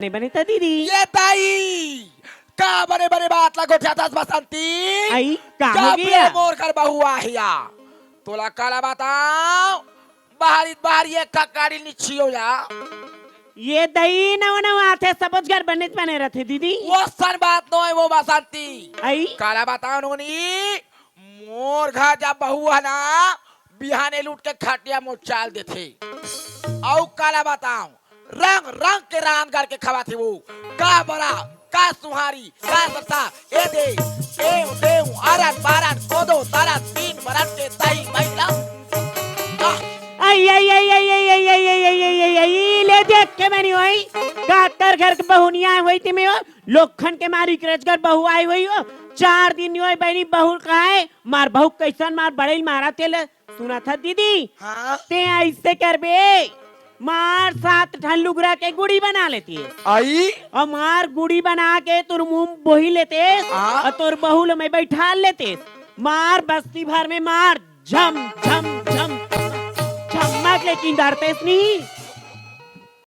नहीं बनी था दीदी। ये ताई का बड़े बड़े बात लगो ठेतास बसंती आई का हो जब गया? मोर कर बहु आहिया तोला काला बताओ बाहरी एक ककाड़ी निछियो या ये दही न आते सबज घर बनने बने रहते दीदी। वो सन बात नो है वो बसंती आई काला बताओ नोनी मोर घर जब बहु है ना बिहाने लूट के खटिया मो चाल देते औ काला बताओ रंग रंग के रान करके खवाती वो का बड़ा का सुहारी का सत्ता ए दे देव आरन बारन कोदो तारा तीन बरन के ताई महिला आई आई आई आई आई आई आई आई आई आई आई आई ले देख के मैंने हुई कातर घर के बहू नहीं आई हुई थी मैं लोखन के मारी क्रच कर बहू आई हुई हो 4 दिन हुई बहनी बहू कहा है मार बहू कैसन मार बड़े मारा तेल सुना था दीदी। हाँ ते ऐसे कर बे मार 7 ठन लुगरा के गुड़ी बना लेती है आई और मार गुड़ी बना के तुर मुंह बोही लेते और तुर बहुल में बैठा लेते मार बस्ती भर में मार झम झम झम झमक लेकिन डरते नहीं।